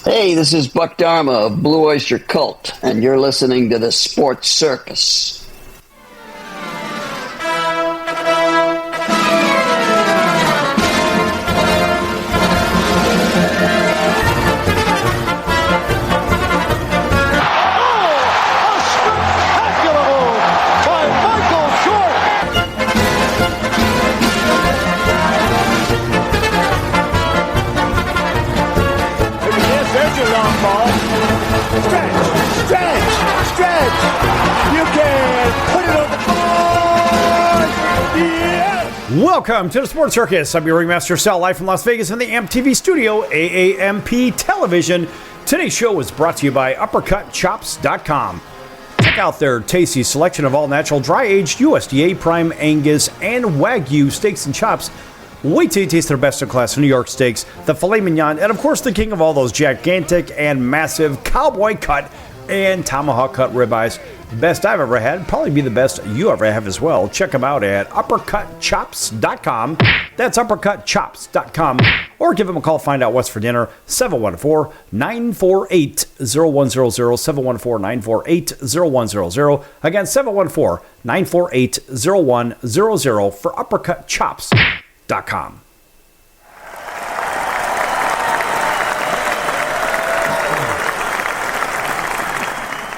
Hey, this is Buck Dharma of Blue Oyster Cult, and you're listening to the Sports Circus. Welcome to the Sports Circus. I'm your ringmaster, Sal, live from Las Vegas in the AMP-TV studio, AAMP Television. Today's show is brought to you by UppercutChops.com. Check out their tasty selection of all-natural, dry-aged USDA, prime Angus, and Wagyu steaks and chops. Wait till you taste their best-in-class New York steaks, the filet mignon, and of course the king of all those gigantic and massive cowboy cut and tomahawk cut ribeyes. Best I've ever had, probably be the best you ever have as well. Check them out at UppercutChops.com. That's UppercutChops.com. Or give them a call, find out what's for dinner. 714-948-0100. 714-948-0100. Again, 714-948-0100 for UppercutChops.com.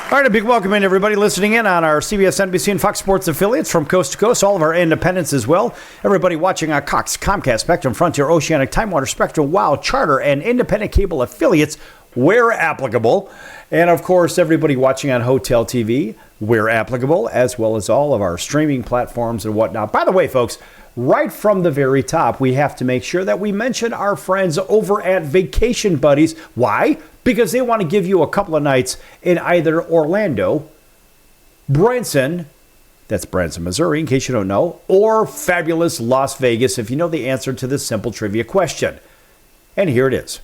All right, a big welcome in everybody listening in on our CBS, NBC, and Fox Sports affiliates from coast to coast, all of our independents as well. Everybody watching on Cox, Comcast, Spectrum, Frontier, Oceanic, Time Warner, Spectrum, WOW, Charter, and independent cable affiliates where applicable. And of course, everybody watching on Hotel TV where applicable, as well as all of our streaming platforms and whatnot. By the way, folks, right from the very top, we have to make sure that we mention our friends over at Vacation Buddies. Why? Because they want to give you a couple of nights in either Orlando, Branson, that's Branson, Missouri, in case you don't know, or fabulous Las Vegas, if you know the answer to this simple trivia question. And here it is.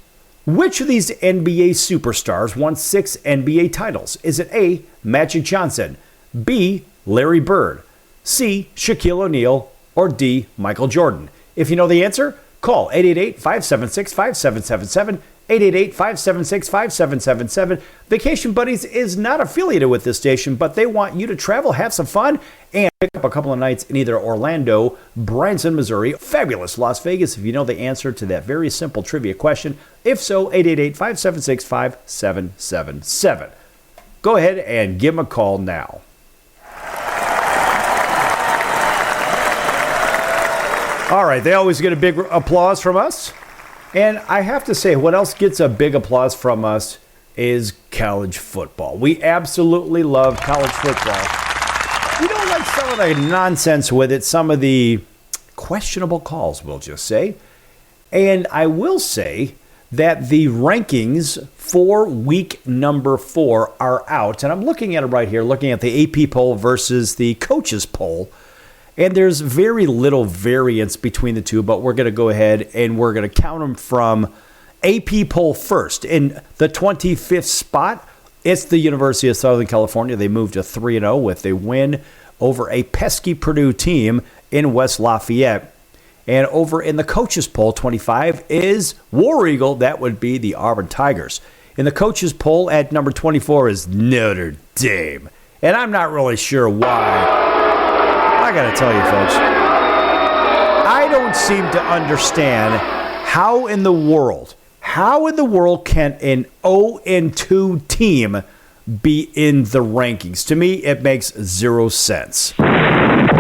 Which of these NBA superstars won 6 NBA titles? Is it A, Magic Johnson, B, Larry Bird, C, Shaquille O'Neal, or D, Michael Jordan? If you know the answer, call 888-576-5777, 888-576-5777. Vacation Buddies is not affiliated with this station, but they want you to travel, have some fun, and pick up a couple of nights in either Orlando, Branson, Missouri, fabulous Las Vegas, if you know the answer to that very simple trivia question. If so, 888-576-5777. Go ahead and give them a call now. All right, they always get a big applause from us. And I have to say, what else gets a big applause from us is college football. We absolutely love college football. We don't like some of the nonsense with it, some of the questionable calls, we'll just say. And I will say that the rankings for week number 4 are out. And I'm looking at it right here, looking at the AP poll versus the coaches poll. And there's very little variance between the two, but we're going to go ahead and we're going to count them from AP poll first. In the 25th spot, it's the University of Southern California. They moved to 3-0 with a win over a pesky Purdue team in West Lafayette. And over in the coaches poll, 25, is War Eagle. That would be the Auburn Tigers. In the coaches poll at number 24 is Notre Dame. And I'm not really sure why. I got to tell you, folks, I don't seem to understand how in the world can an 0-2 team be in the rankings? To me, it makes zero sense. And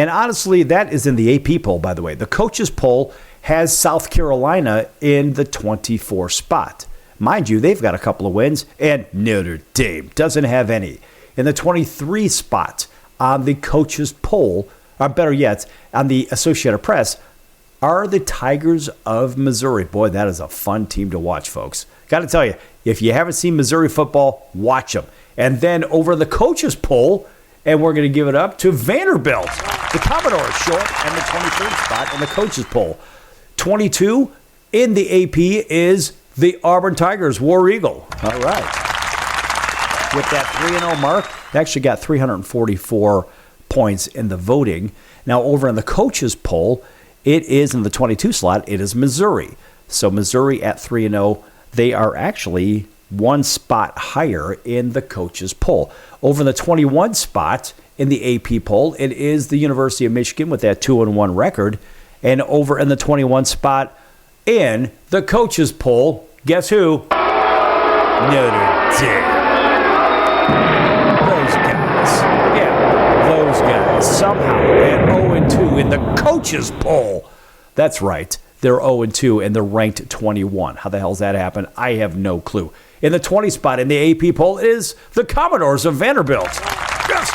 honestly, that is in the AP poll, by the way. The coaches poll has South Carolina in the 24 spot. Mind you, they've got a couple of wins, and Notre Dame doesn't have any. In the 23 spot on the coaches poll, or better yet, on the Associated Press, are the Tigers of Missouri. Boy, that is a fun team to watch, folks. Got to tell you, if you haven't seen Missouri football, watch them. And then over the coaches poll, and we're going to give it up to Vanderbilt. The Commodores show up in the 23rd spot in the coaches poll. 22 in the AP is the Auburn Tigers, War Eagle. All right. With that 3-0 mark, they actually got 344 points in the voting. Now, over in the coaches poll, it is in the 22 slot, it is Missouri. So Missouri at 3-0, they are actually one spot higher in the coaches poll. Over the 21 spot in the AP poll, it is the University of Michigan with that 2-1 record. And over in the 21 spot in the coaches poll, guess who? Notre Dame. Those guys. Yeah, those guys. Somehow at 0-2 in the coaches poll. That's right. They're 0-2 and they're ranked 21. How the hell's that happen? I have no clue. In the 20 spot in the AP poll is the Commodores of Vanderbilt. Yes.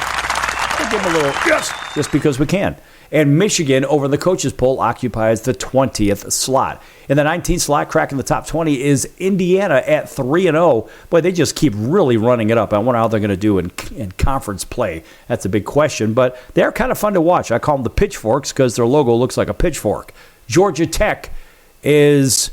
We'll give them a little yes, just because we can. And Michigan, over the coaches poll, occupies the 20th slot. In the 19th slot, cracking the top 20, is Indiana at 3-0. Boy, they just keep really running it up. I wonder how they're going to do in conference play. That's a big question, but they're kind of fun to watch. I call them the Pitchforks because their logo looks like a pitchfork. Georgia Tech is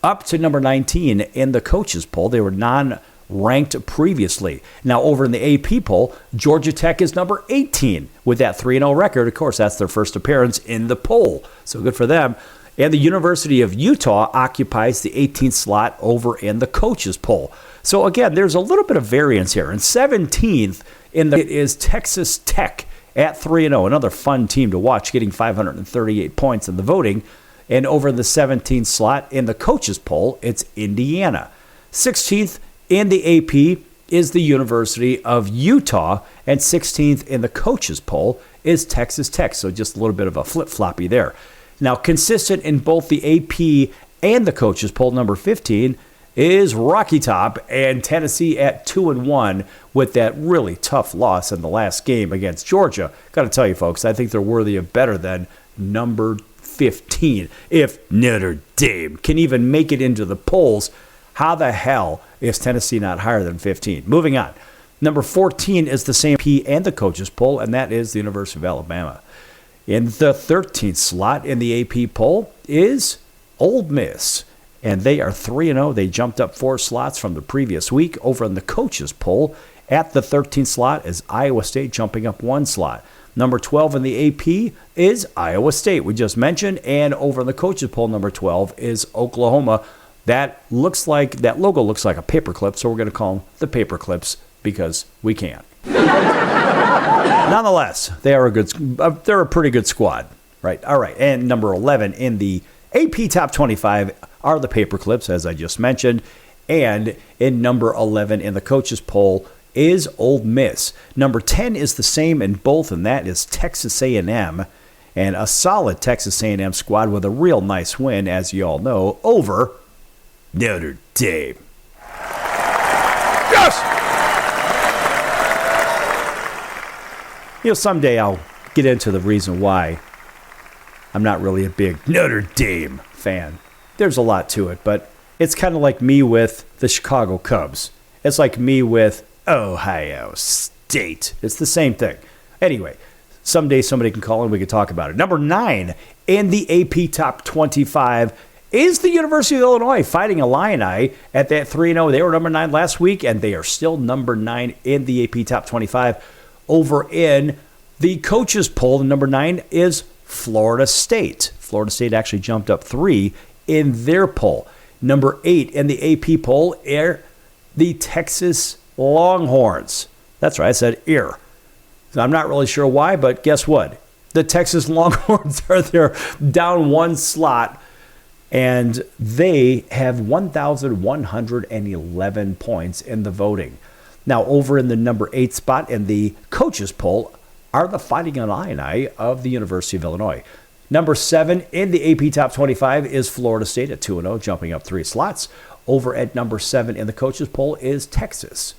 up to number 19 in the coaches poll. They were non-ranked previously. Now, over in the AP poll, Georgia Tech is number 18 with that 3-0 record. Of course, that's their first appearance in the poll, so good for them. And the University of Utah occupies the 18th slot over in the coaches poll. So, again, there's a little bit of variance here. And 17th it is Texas Tech at 3-0, another fun team to watch, getting 538 points in the voting. And over in the 17th slot in the coaches poll, it's Indiana. 16th in the AP is the University of Utah, and 16th in the coaches poll is Texas Tech. So just a little bit of a flip-floppy there. Now, consistent in both the AP and the coaches poll, number 15 is Rocky Top and Tennessee at 2-1 with that really tough loss in the last game against Georgia. Got to tell you, folks, I think they're worthy of better than number 15. If Notre Dame can even make it into the polls, how the hell is Tennessee not higher than 15? Moving on. Number 14 is the same AP and the coaches poll, and that is the University of Alabama. In the 13th slot in the AP poll is Ole Miss, and they are 3-0. They jumped up 4 slots from the previous week. Over in the coaches poll, at the 13th slot is Iowa State, jumping up 1 slot. Number 12 in the AP is Iowa State, we just mentioned, and over in the coaches poll, number 12 is Oklahoma. That logo looks like a paperclip, so we're going to call them the Paperclips because we can. Nonetheless, they're a pretty good squad, right? All right, and number 11 in the AP Top 25 are the Paperclips, as I just mentioned, and in number 11 in the coaches poll is Ole Miss. Number 10 is the same in both, and that is Texas A&M, and a solid Texas A&M squad with a real nice win, as you all know, over Notre Dame. Yes! Someday I'll get into the reason why I'm not really a big Notre Dame fan. There's a lot to it, but it's kind of like me with the Chicago Cubs. It's like me with Ohio State. It's the same thing. Anyway, someday somebody can call and we can talk about it. Number 9 in the AP Top 25 is the University of Illinois, fighting Illini at that 3-0. They were number 9 last week, and they are still number 9 in the AP Top 25. Over in the coaches poll, the number 9 is Florida State. Florida State actually jumped up 3 in their poll. Number 8 in the AP poll are the Texas Longhorns. That's right, I said ear. So I'm not really sure why, but guess what? The Texas Longhorns are there down 1 slot, and they have 1,111 points in the voting. Now, over in the number 8 spot in the coaches poll are the Fighting Illini of the University of Illinois. Number 7 in the AP Top 25 is Florida State at 2-0, jumping up 3 slots. Over at number 7 in the coaches poll is Texas,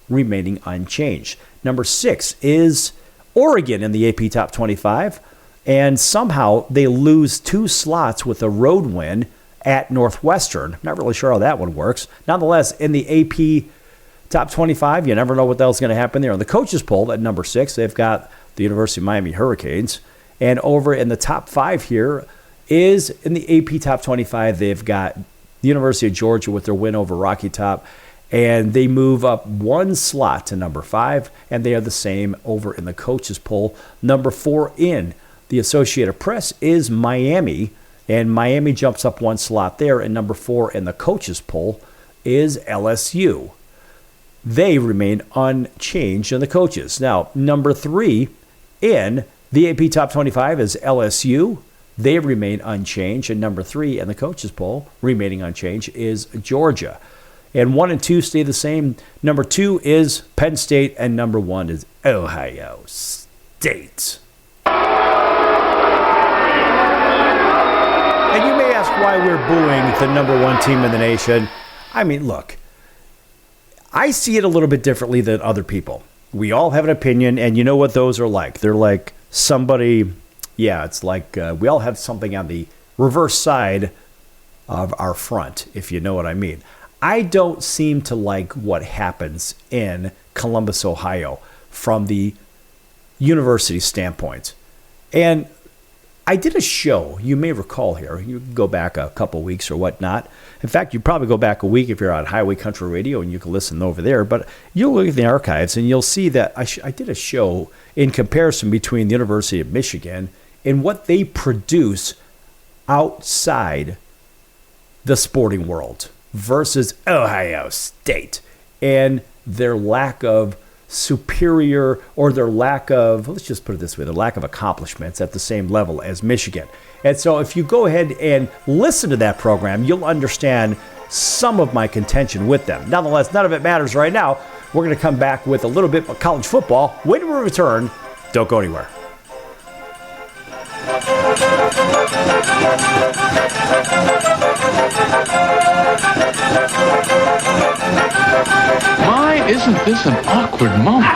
remaining unchanged. Number 6 is Oregon in the AP Top 25, and somehow they lose 2 slots with a road win at Northwestern. Not really sure how that one works. Nonetheless, in the AP Top 25, you never know what the hell's going to happen there. On the coaches poll at number 6, they've got the University of Miami Hurricanes. And over in the top 5 here is in the AP Top 25, they've got the University of Georgia with their win over Rocky Top. And they move up 1 slot to number 5, and they are the same over in the coaches poll. Number 4 in the Associated Press is Miami, And Miami jumps up one slot there, and number 4 in the coaches poll is LSU. They remain unchanged in the coaches. Now, number 3 in the AP Top 25 is LSU. They remain unchanged. And number 3 in the coaches poll, remaining unchanged, is Georgia. And 1 and 2 stay the same. Number 2 is Penn State, and number 1 is Ohio State. And you may ask why we're booing the number 1 team in the nation. I mean, look, I see it a little bit differently than other people. We all have an opinion, and you know what those are like. They're like somebody, it's like we all have something on the reverse side of our front, if you know what I mean. I don't seem to like what happens in Columbus, Ohio, from the university standpoint. And I did a show, you may recall here, you can go back a couple weeks or whatnot. In fact, you probably go back a week if you're on Highway Country Radio and you can listen over there. But you'll look at the archives and you'll see that I did a show in comparison between the University of Michigan and what they produce outside the sporting world versus Ohio State and their lack of superior, or their lack of, let's just put it this way, their lack of accomplishments at the same level as Michigan. And so if you go ahead and listen to that program, you'll understand some of my contention with them. Nonetheless, none of it matters right now. We're going to come back with a little bit of college football. When we return, don't go anywhere. Why isn't this an awkward moment?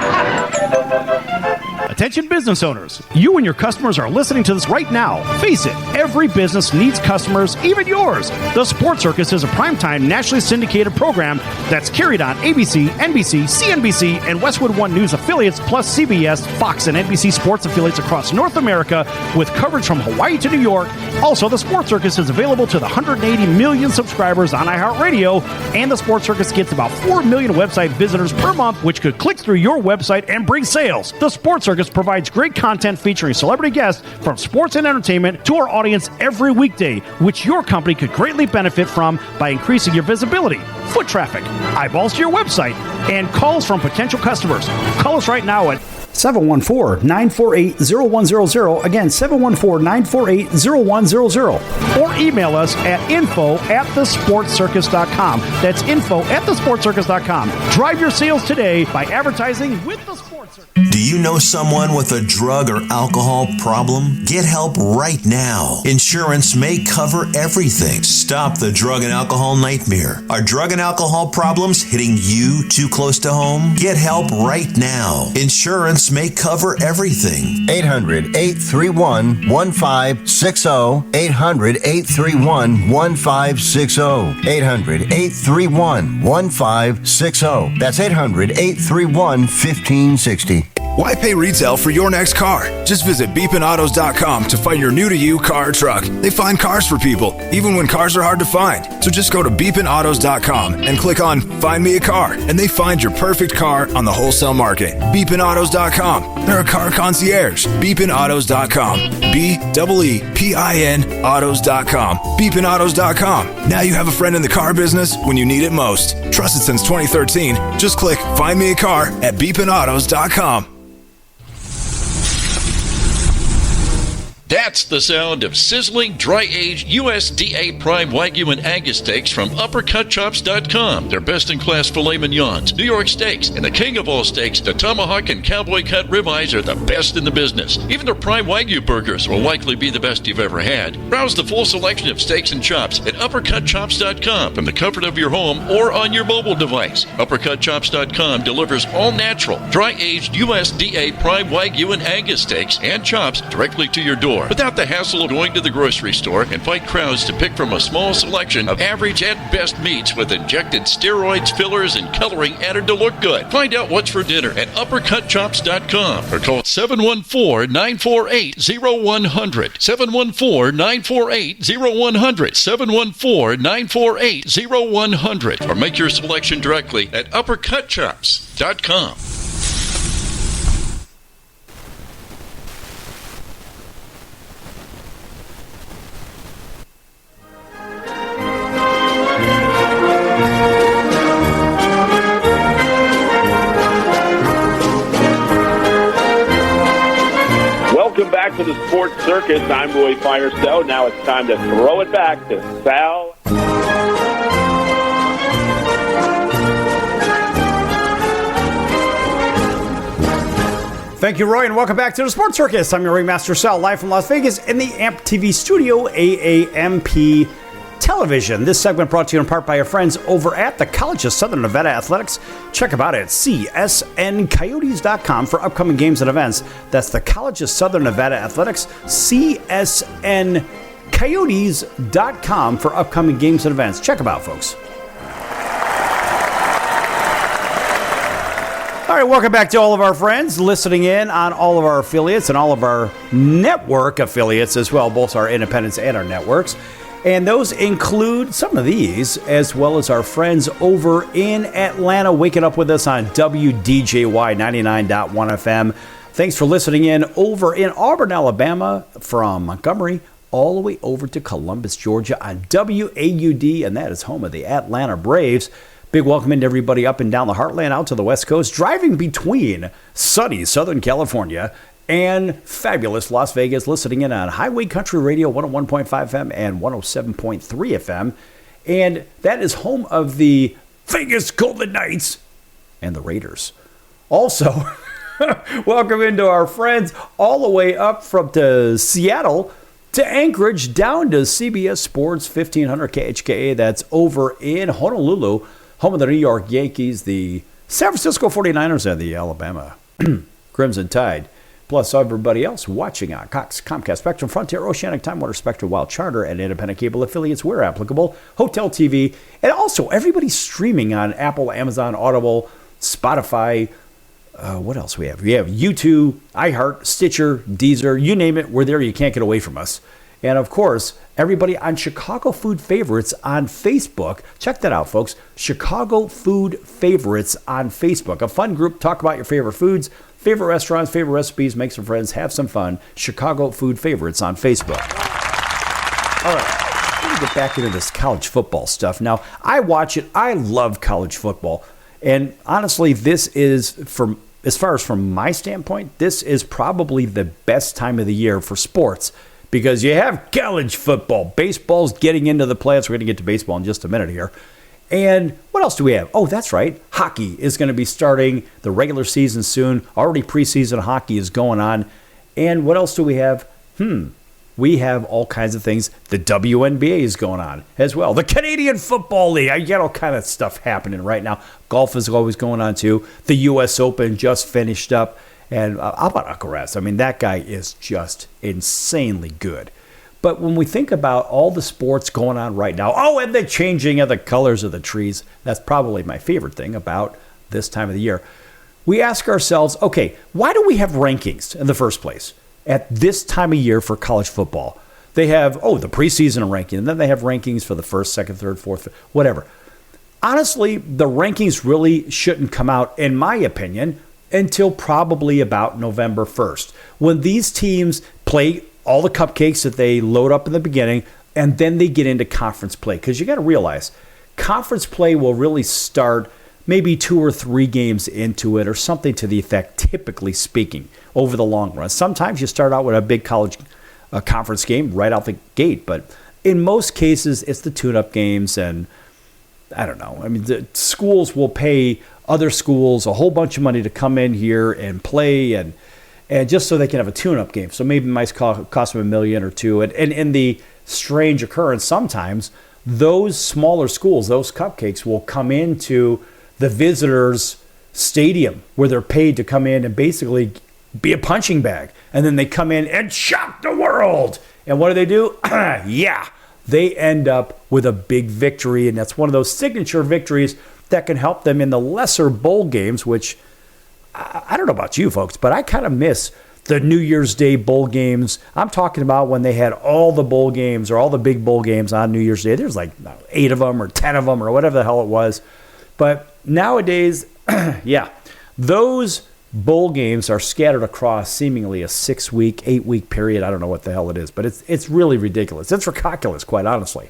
Attention business owners, you and your customers are listening to this right now. Face it, every business needs customers, even yours. The Sports Circus is a primetime nationally syndicated program that's carried on ABC, NBC, CNBC, and Westwood One News affiliates, plus CBS, Fox, and NBC sports affiliates across North America, with coverage from Hawaii to New York. Also, the Sports Circus is available to the 180 million subscribers on iHeartRadio, and the Sports Circus gets about 4 million website visitors per month, which could click through your website and bring sales. The Sports Circus provides great content featuring celebrity guests from sports and entertainment to our audience every weekday, which your company could greatly benefit from by increasing your visibility, foot traffic, eyeballs to your website, and calls from potential customers. Call us right now at 714-948-0100. Again, 714-948-0100. Or email us at info@thesportscircus.com. That's info@thesportscircus.com. Drive your sales today by advertising with the Sports Circus. Do you know someone with a drug or alcohol problem? Get help right now. Insurance may cover everything. Stop the drug and alcohol nightmare. Are drug and alcohol problems hitting you too close to home? Get help right now. Insurance may cover everything. 800-831-1560. 800-831-1560. 800-831-1560. That's 800-831-1560. Why pay retail for your next car? Just visit beepinautos.com to find your new-to-you car or truck. They find cars for people, even when cars are hard to find. So just go to beepinautos.com and click on Find Me a Car, and they find your perfect car on the wholesale market. beepinautos.com. They're a car concierge. beepinautos.com. BEEPIN autos.com. beepinautos.com. Now you have a friend in the car business when you need it most. Trusted since 2013. Just click Find Me a Car at beepinautos.com. That's the sound of sizzling, dry-aged USDA Prime Wagyu and Angus steaks from UppercutChops.com. Their best-in-class filet mignons, New York steaks, and the king of all steaks, the tomahawk and cowboy cut ribeyes are the best in the business. Even their Prime Wagyu burgers will likely be the best you've ever had. Browse the full selection of steaks and chops at UppercutChops.com from the comfort of your home or on your mobile device. UppercutChops.com delivers all-natural, dry-aged USDA Prime Wagyu and Angus steaks and chops directly to your door, without the hassle of going to the grocery store and fight crowds to pick from a small selection of average at best meats with injected steroids, fillers, and coloring added to look good. Find out what's for dinner at UppercutChops.com or call 714-948-0100. 714-948-0100. 714-948-0100. Or make your selection directly at UppercutChops.com. Sports Circus. I'm Roy Firestone. Now it's time to throw it back to Sal. Thank you, Roy, and welcome back to the Sports Circus. I'm your ringmaster, Sal, live from Las Vegas in the AMP TV studio, AAMP Television. This segment brought to you in part by our friends over at the College of Southern Nevada Athletics. Check them out at csncoyotes.com for upcoming games and events. That's the College of Southern Nevada Athletics, csncoyotes.com for upcoming games and events. Check them out, folks. All right, welcome back to all of our friends listening in on all of our affiliates and all of our network affiliates as well, both our independents and our networks. And those include some of these, as well as our friends over in Atlanta, waking up with us on WDJY 99.1 FM. Thanks for listening in over in Auburn, Alabama, from Montgomery all the way over to Columbus, Georgia on WAUD, and that is home of the Atlanta Braves. Big welcome into everybody up and down the heartland, out to the West Coast, driving between sunny Southern California and fabulous Las Vegas, listening in on Highway Country Radio 101.5 FM and 107.3 FM. And that is home of the Vegas Golden Knights and the Raiders. Also, welcome into our friends all the way up from Seattle to Anchorage, down to CBS Sports 1500 KHKA. That's over in Honolulu, home of the New York Yankees, the San Francisco 49ers, and the Alabama Crimson Tide. Plus everybody else watching on Cox, Comcast, Spectrum, Frontier, Oceanic, Time Warner, Spectrum, Wild Charter, and independent cable affiliates where applicable, Hotel TV, and also everybody streaming on Apple, Amazon, Audible, Spotify. What else we have? We have YouTube, iHeart, Stitcher, Deezer, you name it. We're there. You can't get away from us. And, of course, everybody on Chicago Food Favorites on Facebook. Check that out, folks. Chicago Food Favorites on Facebook. A fun group. Talk about your favorite foods, favorite restaurants, favorite recipes. Make some friends. Have some fun. Chicago Food Favorites on Facebook. All right. Let me get back into this college football stuff. Now, I watch it. I love college football. And, honestly, this is, as far as from my standpoint, this is probably the best time of the year for sports. Because you have college football. Baseball's getting into the playoffs. We're going to get to baseball in just a minute here. And what else do we have? Oh, that's right. Hockey is going to be starting the regular season soon. Already preseason hockey is going on. And what else do we have? We have all kinds of things. The WNBA is going on as well. The Canadian Football League. I get all kind of stuff happening right now. Golf is always going on too. The U.S. Open just finished up. And how about Alcaraz? I mean, that guy is just insanely good. But when we think about all the sports going on right now, and the changing of the colors of the trees, that's probably my favorite thing about this time of the year. We ask ourselves, okay, why do we have rankings in the first place at this time of year for college football? They have, the preseason ranking, and then they have rankings for the first, second, third, fourth, whatever. Honestly, the rankings really shouldn't come out, in my opinion, until probably about November 1st, when these teams play all the cupcakes that they load up in the beginning, and then they get into conference play. Because you got to realize, conference play will really start maybe 2 or 3 games into it, or something to the effect, typically speaking, over the long run. Sometimes you start out with a big college conference game right out the gate, but in most cases, it's the tune-up games, and I don't know. I mean, the schools will pay other schools a whole bunch of money to come in here and play, and just so they can have a tune-up game. So maybe it might cost them $1 million or $2 million. And in the strange occurrence, sometimes those smaller schools, those cupcakes, will come into the visitors' stadium where they're paid to come in and basically be a punching bag. And then they come in and shock the world. And what do? They end up with a big victory, and that's one of those signature victories that can help them in the lesser bowl games, which I don't know about you folks, but I kind of miss the New Year's Day bowl games. I'm talking about when they had all the bowl games or all the big bowl games on New Year's Day. There's like 8 of them or 10 of them or whatever the hell it was. But nowadays, those bowl games are scattered across seemingly a 6-week, 8-week period. I don't know what the hell it is, but it's really ridiculous. It's ridiculous, quite honestly.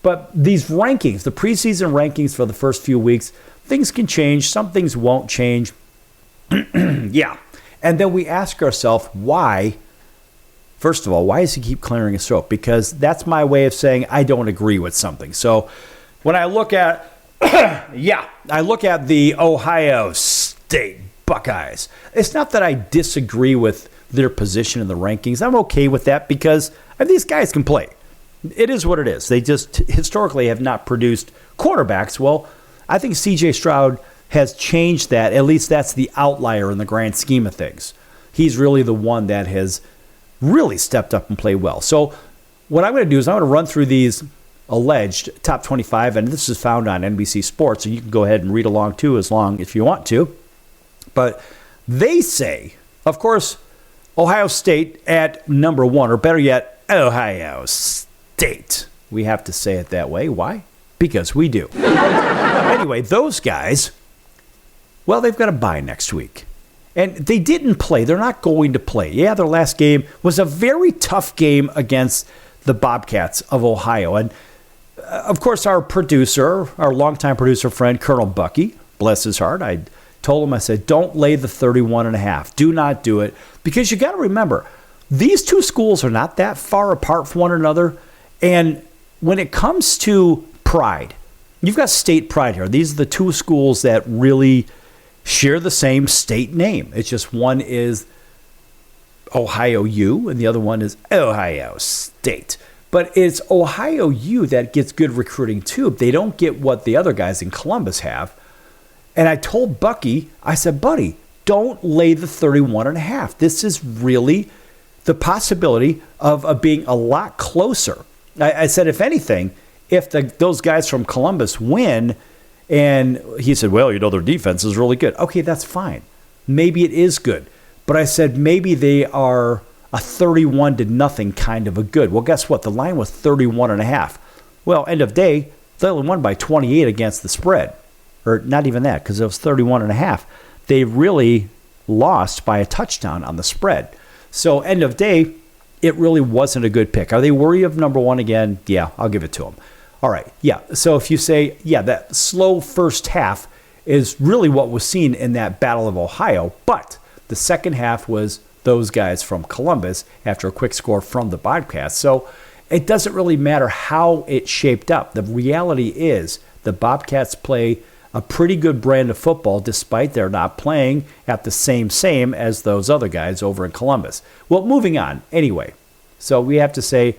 But these rankings, the preseason rankings for the first few weeks, things can change. Some things won't change. And then we ask ourselves, why First of all, why does he keep clearing his throat? Because that's my way of saying I don't agree with something. So when I look at, I look at the Ohio State Buckeyes. It's not that I disagree with their position in the rankings. I'm okay with that because these guys can play. It is what it is. They just historically have not produced quarterbacks. Well, I think C.J. Stroud has changed that. At least that's the outlier in the grand scheme of things. He's really the one that has really stepped up and played well. So what I'm going to do is I'm going to run through these alleged top 25, and this is found on NBC Sports, so you can go ahead and read along too if you want to. But they say, of course, Ohio State at number 1, or better yet, Ohio State. We have to say it that way. Why? Because we do. Anyway, those guys, well, they've got a bye next week. And they didn't play. They're not going to play. Yeah, their last game was a very tough game against the Bobcats of Ohio. And, of course, our longtime producer friend, Colonel Bucky, bless his heart, I told him, I said, don't lay the 31.5. Do not do it. Because you got to remember, these two schools are not that far apart from one another. And when it comes to pride, you've got state pride here. These are the two schools that really share the same state name. It's just one is Ohio U and the other one is Ohio State. But it's Ohio U that gets good recruiting too. They don't get what the other guys in Columbus have. And I told Bucky, I said, buddy, don't lay the 31.5. This is really the possibility of being a lot closer. I said, if anything, if those guys from Columbus win, and he said, well, their defense is really good. Okay, that's fine. Maybe it is good. But I said, maybe they are a 31-0 kind of a good. Well, guess what? The line was 31.5. Well, end of day, they only won by 28 against the spread. Or not even that, because it was 31.5. They really lost by a touchdown on the spread. So end of day, it really wasn't a good pick. Are they worried of number 1 again? Yeah, I'll give it to them. All right, yeah. So if you say, that slow first half is really what was seen in that Battle of Ohio, but the second half was those guys from Columbus after a quick score from the Bobcats. So it doesn't really matter how it shaped up. The reality is the Bobcats play a pretty good brand of football despite they're not playing at the same as those other guys over in Columbus. Well, moving on anyway. So we have to say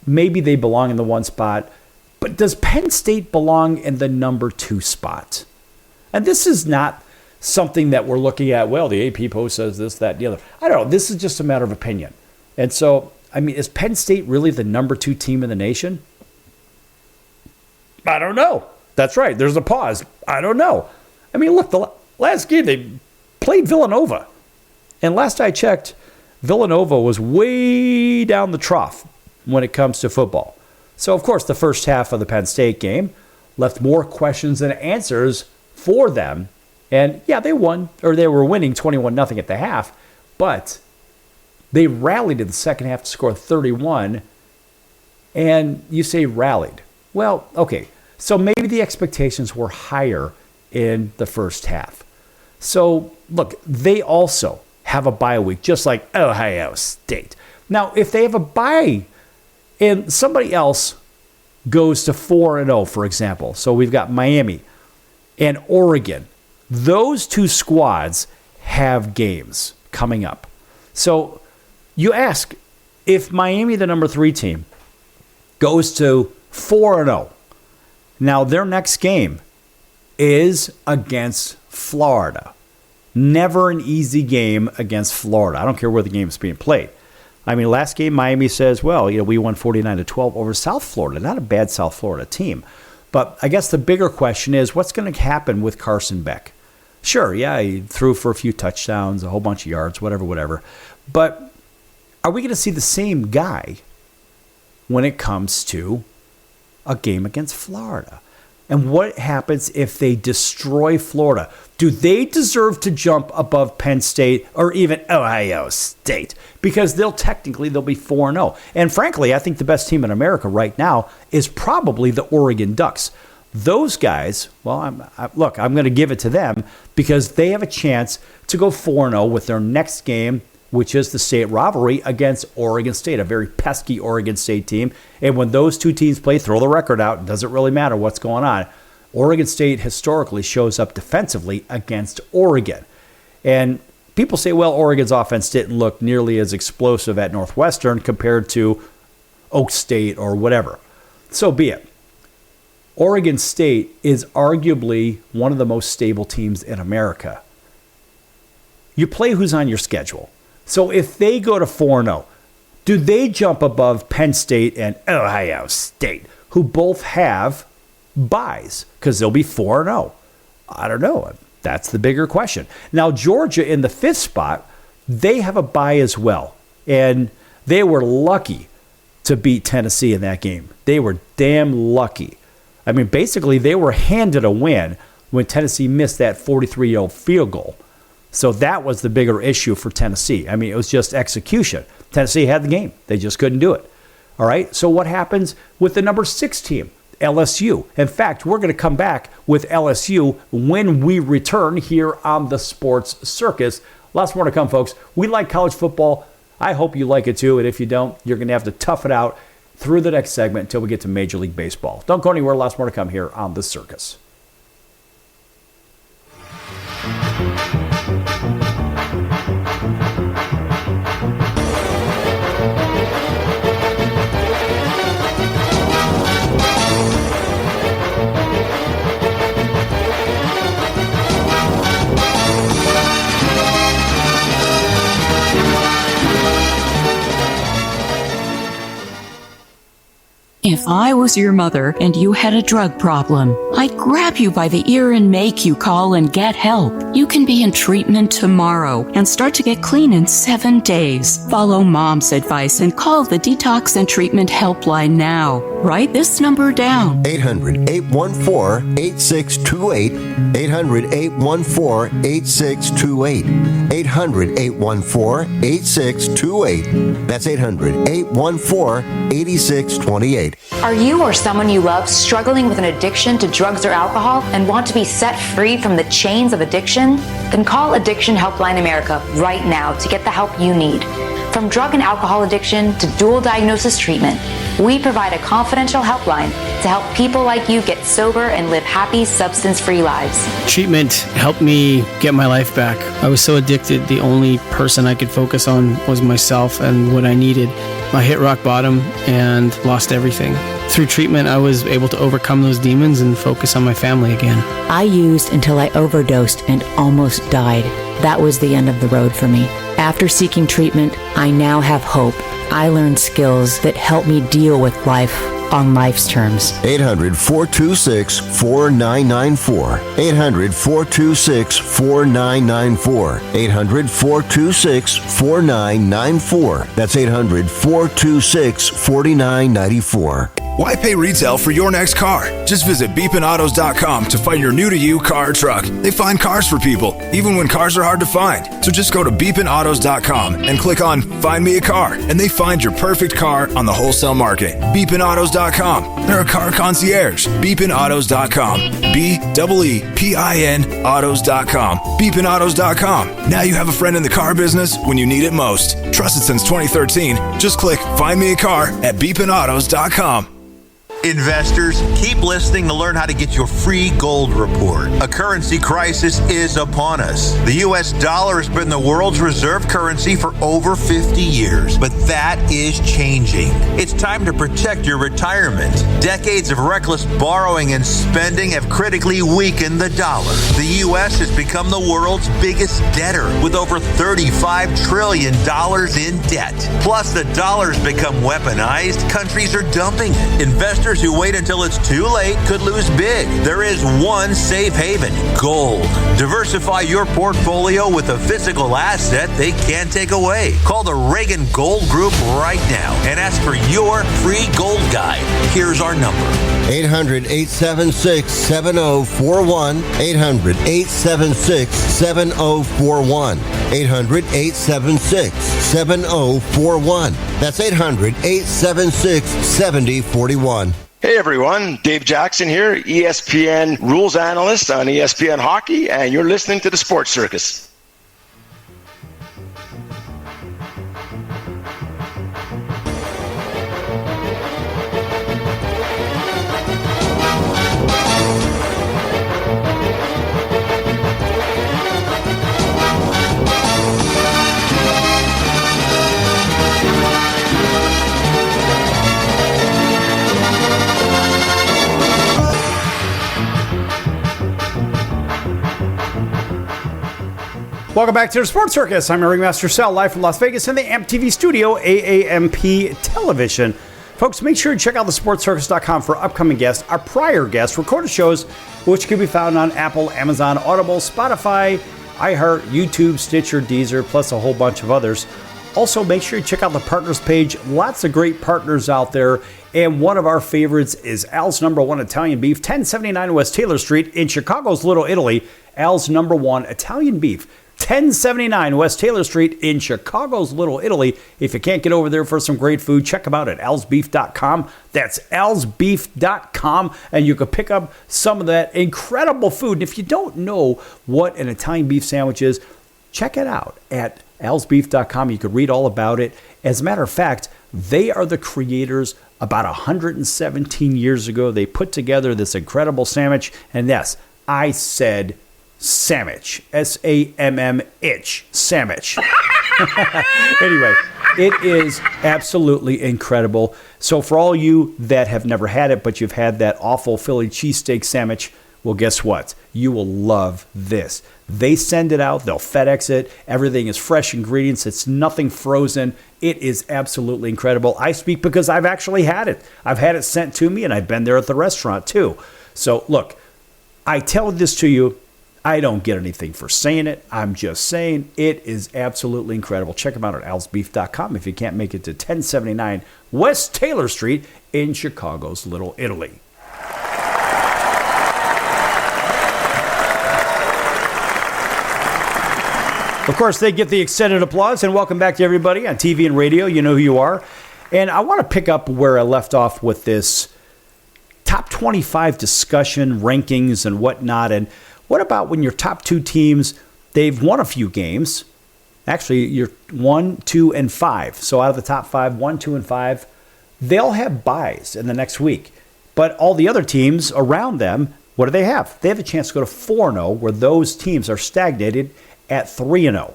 maybe they belong in the 1 spot. But does Penn State belong in the number 2 spot? And this is not something that we're looking at, well, the AP post says this, that, the other. I don't know. This is just a matter of opinion. And so, is Penn State really the number 2 team in the nation? I don't know. That's right. There's a pause. I don't know. Look, the last game they played Villanova. And last I checked, Villanova was way down the trough when it comes to football. So, of course, the first half of the Penn State game left more questions than answers for them. And, they won, or they were winning 21-0 at the half. But they rallied in the second half to score 31. And you say rallied. Well, okay. So maybe the expectations were higher in the first half. So, look, they also have a bye week, just like Ohio State. Now, if they have a bye and somebody else goes to 4-0, for example. So we've got Miami and Oregon. Those two squads have games coming up. So you ask, if Miami, the number 3 team, goes to 4-0, now their next game is against Florida. Never an easy game against Florida. I don't care where the game is being played. Last game, Miami says, well, we won 49-12 over South Florida. Not a bad South Florida team. But I guess the bigger question is, what's going to happen with Carson Beck? Sure, he threw for a few touchdowns, a whole bunch of yards, whatever. But are we going to see the same guy when it comes to a game against Florida? And what happens if they destroy Florida? Do they deserve to jump above Penn State or even Ohio State? Because they'll be 4-0. And frankly, I think the best team in America right now is probably the Oregon Ducks. Those guys, well, I'm going to give it to them because they have a chance to go 4-0 with their next game which is the state rivalry against Oregon State, a very pesky Oregon State team. And when those two teams play, throw the record out, it doesn't really matter what's going on. Oregon State historically shows up defensively against Oregon. And people say, well, Oregon's offense didn't look nearly as explosive at Northwestern compared to Oak State or whatever. So be it. Oregon State is arguably one of the most stable teams in America. You play who's on your schedule. So if they go to 4-0, do they jump above Penn State and Ohio State, who both have buys? Because they'll be 4-0. I don't know. That's the bigger question. Now, Georgia in the 5th spot, they have a bye as well. And they were lucky to beat Tennessee in that game. They were damn lucky. I mean, basically, they were handed a win when Tennessee missed that 43-yard field goal. So that was the bigger issue for Tennessee. I mean, it was just execution. Tennessee had the game. They just couldn't do it. All right? So what happens with the number 6 team? LSU. In fact, we're going to come back with LSU when we return here on the Sports Circus. Lots more to come, folks. We like college football. I hope you like it too. And if you don't, you're going to have to tough it out through the next segment until we get to Major League Baseball. Don't go anywhere. Lots more to come here on the Circus. If I was your mother and you had a drug problem, I'd grab you by the ear and make you call and get help. You can be in treatment tomorrow and start to get clean in 7 days. Follow Mom's advice and call the Detox and Treatment Helpline now. Write this number down. 800-814-8628. 800-814-8628. 800-814-8628. That's 800-814-8628. Are you or someone you love struggling with an addiction to drugs or alcohol and want to be set free from the chains of addiction? Then call Addiction Helpline America right now to get the help you need. From drug and alcohol addiction to dual diagnosis treatment, we provide a confidential helpline to help people like you get sober and live happy, substance-free lives. Treatment helped me get my life back. I was so addicted, the only person I could focus on was myself and what I needed. I hit rock bottom and lost everything. Through treatment, I was able to overcome those demons and focus on my family again. I used until I overdosed and almost died. That was the end of the road for me. After seeking treatment, I now have hope. I learned skills that help me deal with life on life's terms. 800-426-4994. 800-426-4994. 800-426-4994. That's 800-426-4994. Why pay retail for your next car? Just visit beepinautos.com to find your new-to-you car or truck. They find cars for people, even when cars are hard to find. So just go to beepinautos.com and click on Find Me a Car, and they find your perfect car on the wholesale market. Beepinautos.com. They're a car concierge. Beepinautos.com. B-E-E-P-I-N autos.com. Beepinautos.com. Now you have a friend in the car business when you need it most. Trusted since 2013. Just click Find Me a Car at beepinautos.com. Investors, keep listening to learn how to get your free gold report. A currency crisis is upon us. The U.S. dollar has been the world's reserve currency for over 50 years, but that is changing. It's time to protect your retirement. Decades of reckless borrowing and spending have critically weakened the dollar. The U.S. has become the world's biggest debtor with over $35 trillion in debt. Plus, the dollar's become weaponized. Countries are dumping it. Investors who wait until it's too late could lose big. There is one safe haven: gold. Diversify your portfolio with a physical asset they can't take away. Call the Reagan Gold Group right now and ask for your free gold guide. Here's our number: 800-876-7041. 800-876-7041. 800-876-7041. That's 800-876-7041. Hey everyone, Dave Jackson here, ESPN rules analyst on ESPN Hockey, and you're listening to the Sports Circus. Welcome back to the Sports Circus. I'm your ringmaster Sal, live from Las Vegas in the AMP TV studio, AAMP Television. Folks, make sure you check out thesportscircus.com for upcoming guests, our prior guests, recorded shows, which can be found on Apple, Amazon, Audible, Spotify, iHeart, YouTube, Stitcher, Deezer, plus a whole bunch of others. Also, make sure you check out the partners page. Lots of great partners out there. And one of our favorites is Al's #1 Italian Beef, 1079 West Taylor Street in Chicago's Little Italy. Al's #1 Italian Beef, 1079 West Taylor Street in Chicago's Little Italy. If you can't get over there for some great food, check them out at alsbeef.com. That's alsbeef.com, and you can pick up some of that incredible food. And if you don't know what an Italian beef sandwich is, check it out at alsbeef.com. You can read all about it. As a matter of fact, they are the creators. About 117 years ago, they put together this incredible sandwich. And yes, I said sandwich, S-A-M-M-itch, sandwich. Anyway, it is absolutely incredible. So for all you that have never had it, but you've had that awful Philly cheesesteak sandwich, well, guess what? You will love this. They send it out. They'll FedEx it. Everything is fresh ingredients. It's nothing frozen. It is absolutely incredible. I speak because I've actually had it. I've had it sent to me, and I've been there at the restaurant too. So look, I tell this to you. I don't get anything for saying it. I'm just saying it is absolutely incredible. Check them out at alsbeef.com if you can't make it to 1079 West Taylor Street in Chicago's Little Italy. Of course, they get the extended applause, and welcome back to everybody on TV and radio. You know who you are. And I want to pick up where I left off with this top 25 discussion, rankings, and whatnot. And what about when your top two teams, they've won a few games? Actually, you're 1, 2, and 5. So out of the top 5, 1, 2, and 5, they'll have buys in the next week. But all the other teams around them, what do they have? They have a chance to go to 4-0, where those teams are stagnated at 3-0.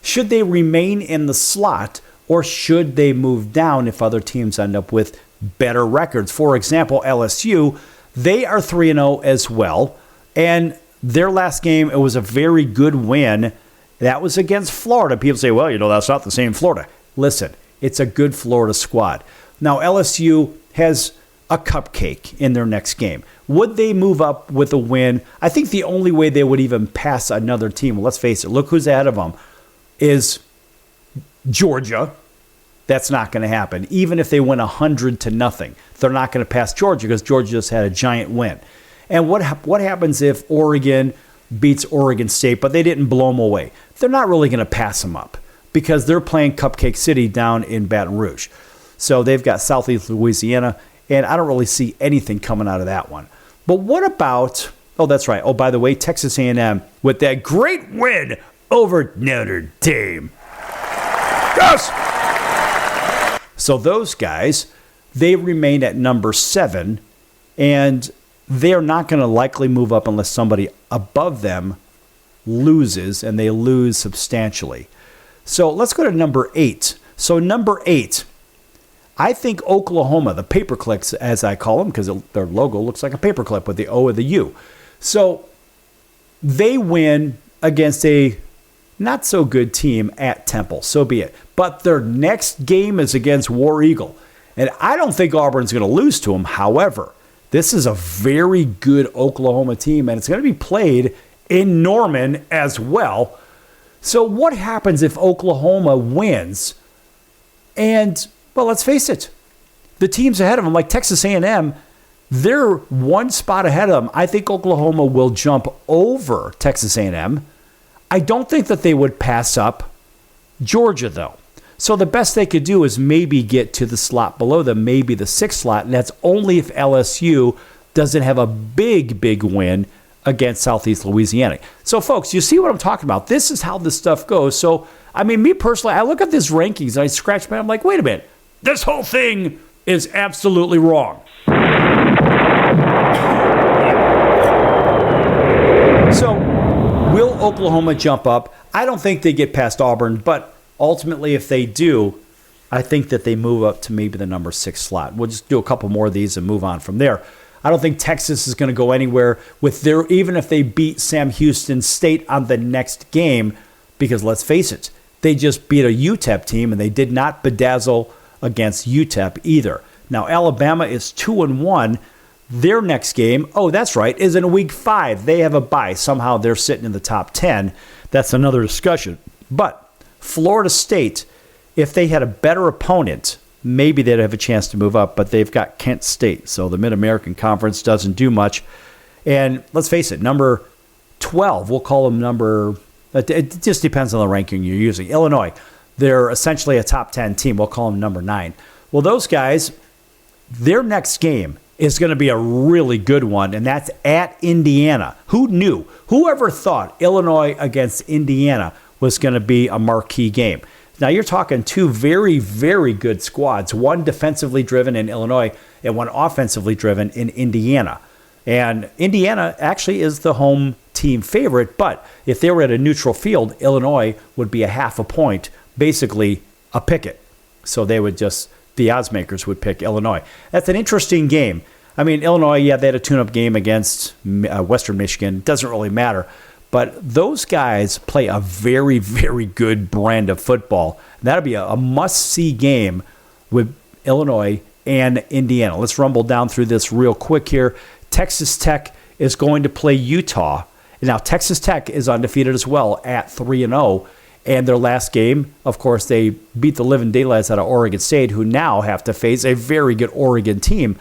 Should they remain in the slot, or should they move down if other teams end up with better records? For example, LSU, they are 3-0 as well, and their last game, it was a very good win. That was against Florida. People say, well, that's not the same Florida. Listen, it's a good Florida squad. Now, LSU has a cupcake in their next game. Would they move up with a win? I think the only way they would even pass another team, let's face it, look who's ahead of them, is Georgia. That's not going to happen. Even if they win 100-0, they're not going to pass Georgia because Georgia just had a giant win. And what happens if Oregon beats Oregon State, but they didn't blow them away? They're not really going to pass them up because they're playing Cupcake City down in Baton Rouge. So they've got Southeast Louisiana, and I don't really see anything coming out of that one. But what about, oh, that's right. Oh, by the way, Texas A&M with that great win over Notre Dame. Yes! So those guys, they remain at number 7, and they're not going to likely move up unless somebody above them loses, and they lose substantially. So let's go to number 8. So number 8, I think Oklahoma, the paperclips as I call them, because their logo looks like a paperclip with the O and the U. So they win against a not so good team at Temple, so be it. But their next game is against War Eagle. And I don't think Auburn's going to lose to them. However, this is a very good Oklahoma team, and it's going to be played in Norman as well. So what happens if Oklahoma wins? And, well, let's face it, the teams ahead of them, like Texas A&M, they're one spot ahead of them. I think Oklahoma will jump over Texas A&M. I don't think that they would pass up Georgia, though. So the best they could do is maybe get to the slot below them, maybe the 6th slot, and that's only if LSU doesn't have a big, big win against Southeast Louisiana. So, folks, you see what I'm talking about. This is how this stuff goes. So, I mean, me personally, I look at these rankings and I scratch my head. I'm like, wait a minute. This whole thing is absolutely wrong. So, will Oklahoma jump up? I don't think they get past Auburn, but ultimately, if they do, I think that they move up to maybe the number 6 slot. We'll just do a couple more of these and move on from there. I don't think Texas is going to go anywhere with even if they beat Sam Houston State on the next game, because let's face it, they just beat a UTEP team, and they did not bedazzle against UTEP either. Now, Alabama is 2-1. Their next game, oh, that's right, is in week 5. They have a bye. Somehow they're sitting in the top 10. That's another discussion. But Florida State, if they had a better opponent, maybe they'd have a chance to move up, but they've got Kent State. So the Mid-American Conference doesn't do much. And let's face it, number 12, we'll call them number, it just depends on the ranking you're using. Illinois, they're essentially a top 10 team. We'll call them number 9. Well, those guys, their next game is going to be a really good one, and that's at Indiana. Who knew? Whoever thought Illinois against Indiana was going to be a marquee game? Now, you're talking two very, very good squads, one defensively driven in Illinois and one offensively driven in Indiana. And Indiana actually is the home team favorite, but if they were at a neutral field, Illinois would be a half a point, basically a picket. So they would just, the odds makers would pick Illinois. That's an interesting game. I mean, Illinois, yeah, they had a tune-up game against Western Michigan. It doesn't really matter. But those guys play a very, very good brand of football. That'll be a must-see game with Illinois and Indiana. Let's rumble down through this real quick here. Texas Tech is going to play Utah. Now, Texas Tech is undefeated as well at 3-0. And their last game, of course, they beat the living daylights out of Oregon State, who now have to face a very good Oregon team.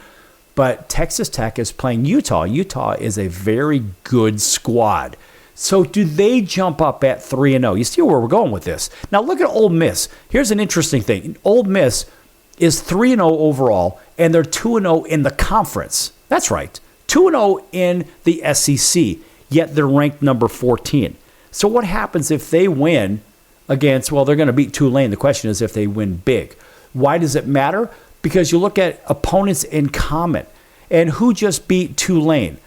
But Texas Tech is playing Utah. Utah is a very good squad. So do they jump up at 3-0? You see where we're going with this. Now look at Ole Miss. Here's an interesting thing. Ole Miss is 3-0 overall, and they're 2-0 in the conference. That's right. 2-0 in the SEC, yet they're ranked number 14. So what happens if they win against, well, they're going to beat Tulane. The question is if they win big. Why does it matter? Because you look at opponents in common. And who just beat Tulane?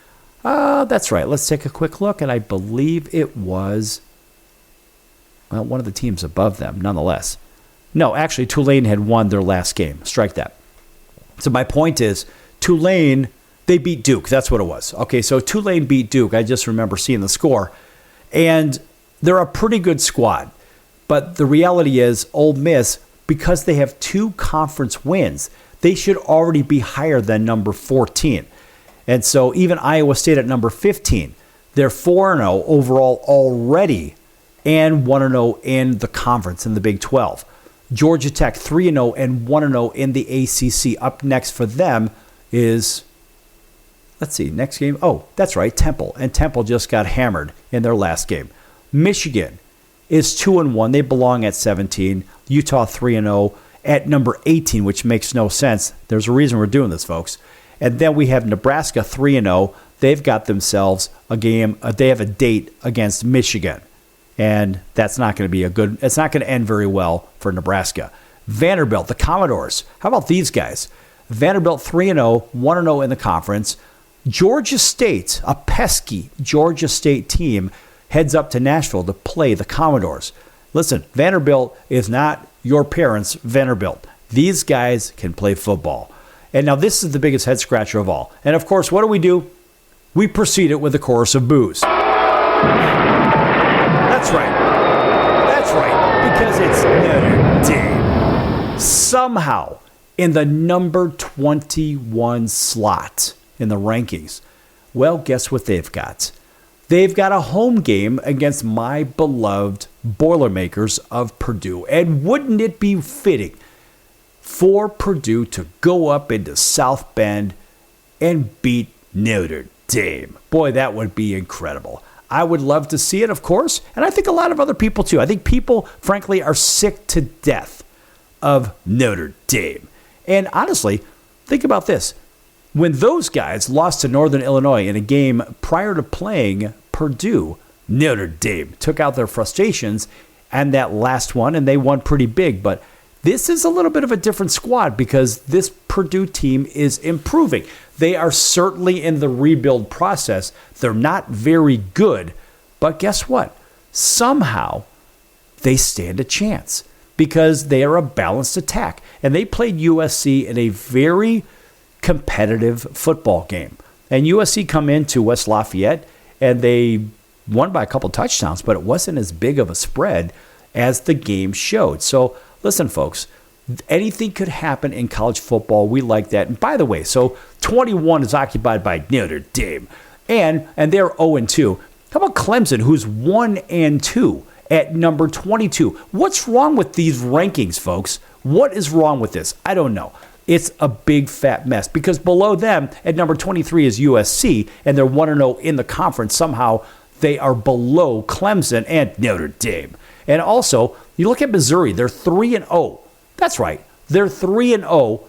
That's right. Let's take a quick look. And I believe it was, well, one of the teams above them, nonetheless. No, actually, Tulane had won their last game. Strike that. So my point is, Tulane, they beat Duke. That's what it was. Okay, so Tulane beat Duke. I just remember seeing the score. And they're a pretty good squad. But the reality is, Ole Miss, because they have 2 conference wins, they should already be higher than number 14. And so even Iowa State at number 15, they're 4-0 overall already and 1-0 in the conference in the Big 12. Georgia Tech 3-0 and 1-0 in the ACC. Up next for them is, let's see, next game. Oh, that's right, Temple. And Temple just got hammered in their last game. Michigan is 2-1. They belong at 17. Utah 3-0 at number 18, which makes no sense. There's a reason we're doing this, folks. And then we have Nebraska 3-0. They've got themselves a game. They have a date against Michigan. And that's not going to be it's not going to end very well for Nebraska. Vanderbilt, the Commodores. How about these guys? Vanderbilt 3-0, 1-0 in the conference. Georgia State, a pesky Georgia State team, heads up to Nashville to play the Commodores. Listen, Vanderbilt is not your parents' Vanderbilt. These guys can play football. And now this is the biggest head scratcher of all. And of course, what do? We proceed it with a chorus of boos. That's right. That's right. Because it's Notre Dame. Somehow, in the number 21 slot in the rankings, well, guess what they've got? They've got a home game against my beloved Boilermakers of Purdue. And wouldn't it be fitting for Purdue to go up into South Bend and beat Notre Dame? Boy, that would be incredible. I would love to see it, of course, and I think a lot of other people too. I think people, frankly, are sick to death of Notre Dame. And honestly, think about this. When those guys lost to Northern Illinois in a game prior to playing Purdue, Notre Dame took out their frustrations and that last one, and they won pretty big. But this is a little bit of a different squad because this Purdue team is improving. They are certainly in the rebuild process. They're not very good, but guess what? Somehow they stand a chance because they are a balanced attack. And they played USC in a very competitive football game. And USC come into West Lafayette and they won by a couple touchdowns, but it wasn't as big of a spread as the game showed. So listen, folks, anything could happen in college football. We like that. And by the way, so 21 is occupied by Notre Dame, and they're 0-2. How about Clemson, who's 1-2 at number 22? What's wrong with these rankings, folks? What is wrong with this? I don't know. It's a big fat mess because below them at number 23 is USC, and they're 1-0 in the conference. Somehow they are below Clemson and Notre Dame. And also, you look at Missouri, they're 3-0. That's right. They're 3-0,